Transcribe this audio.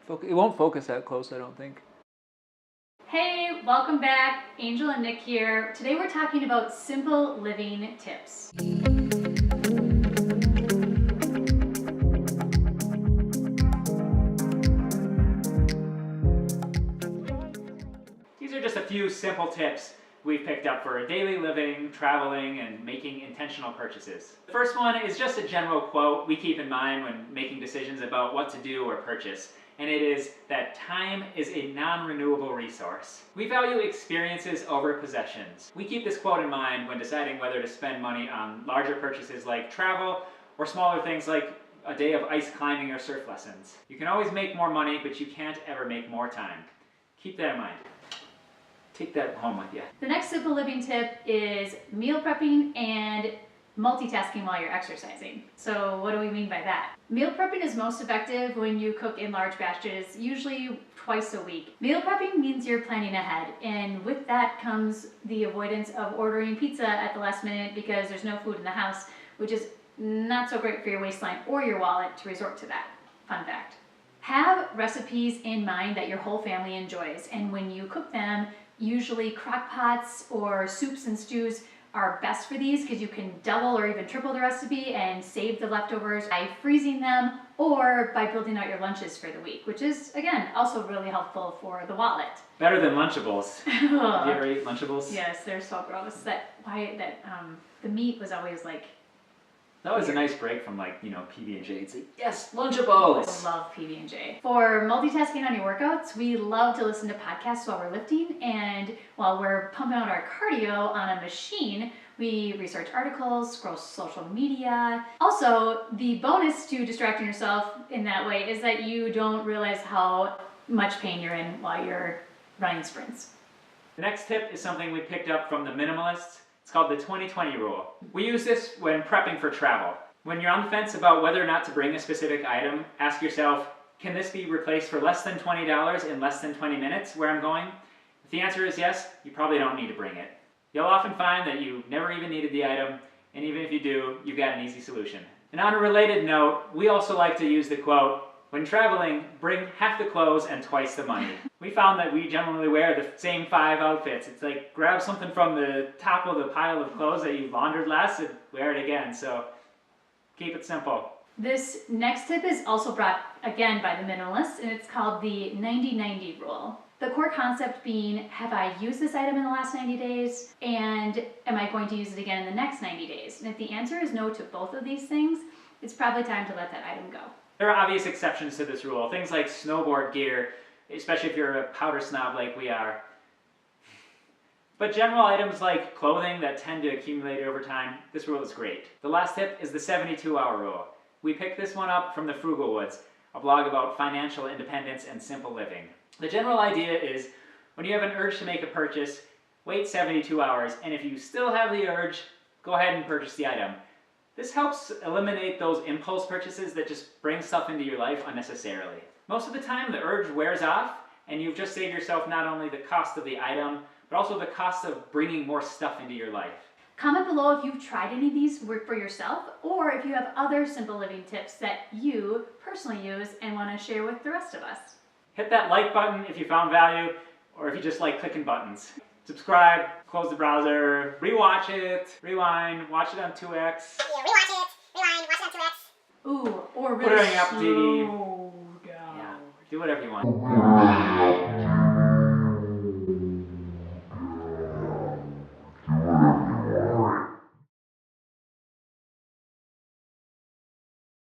It won't focus that close, I don't think. Hey, welcome back. Angel and Nick here. Today we're talking about simple living tips. These are just a few simple tips we've picked up for daily living, traveling, and making intentional purchases. The first one is just a general quote we keep in mind when making decisions about what to do or purchase, and it is that time is a non-renewable resource. We value experiences over possessions. We keep this quote in mind when deciding whether to spend money on larger purchases like travel or smaller things like a day of ice climbing or surf lessons. You can always make more money, but you can't ever make more time. Keep that in mind. Take that home with you. The next simple living tip is meal prepping and multitasking while you're exercising. So what do we mean by that? Meal prepping is most effective when you cook in large batches, usually twice a week. Meal prepping means you're planning ahead, and with that comes the avoidance of ordering pizza at the last minute because there's no food in the house, which is not so great for your waistline or your wallet to resort to that. Fun fact. Have recipes in mind that your whole family enjoys, and when you cook them, usually crock pots or soups and stews are best for these because you can double or even triple the recipe and save the leftovers by freezing them or by building out your lunches for the week, which is, again, also really helpful for the wallet. Better than Lunchables. Have you ever eaten Lunchables? Yes, they're so gross. The meat was always like... That was a nice break from PB&J. It's like, yes, Lunchables! I love PB&J. For multitasking on your workouts, we love to listen to podcasts while we're lifting, and while we're pumping out our cardio on a machine, we research articles, scroll social media. Also, the bonus to distracting yourself in that way is that you don't realize how much pain you're in while you're running sprints. The next tip is something we picked up from the minimalists. It's called the 20-20 rule. We use this when prepping for travel. When you're on the fence about whether or not to bring a specific item, ask yourself, can this be replaced for less than $20 in less than 20 minutes where I'm going? If the answer is yes, you probably don't need to bring it. You'll often find that you never even needed the item, and even if you do, you've got an easy solution. And on a related note, we also like to use the quote, when traveling, bring half the clothes and twice the money. We found that we generally wear the same 5 outfits. It's like grab something from the top of the pile of clothes that you laundered last and wear it again. So keep it simple. This next tip is also brought again by the minimalists, and it's called the 90-90 rule. The core concept being, have I used this item in the last 90 days? And am I going to use it again in the next 90 days? And if the answer is no to both of these things, it's probably time to let that item go. There are obvious exceptions to this rule. Things like snowboard gear, especially if you're a powder snob like we are. But general items like clothing that tend to accumulate over time, this rule is great. The last tip is the 72-hour rule. We picked this one up from the Frugal Woods, a blog about financial independence and simple living. The general idea is, when you have an urge to make a purchase, wait 72 hours, and if you still have the urge, go ahead and purchase the item. This helps eliminate those impulse purchases that just bring stuff into your life unnecessarily. Most of the time, the urge wears off, and you've just saved yourself not only the cost of the item, but also the cost of bringing more stuff into your life. Comment below if you've tried any of these work for yourself, or if you have other simple living tips that you personally use and want to share with the rest of us. Hit that like button if you found value, or if you just like clicking buttons. Subscribe, close the browser, rewatch it, rewind, watch it on 2x. Rewatch it, rewind, watch it on 2x. Ooh, or Put it really on your Apple TV. slow down. Yeah, do whatever you want.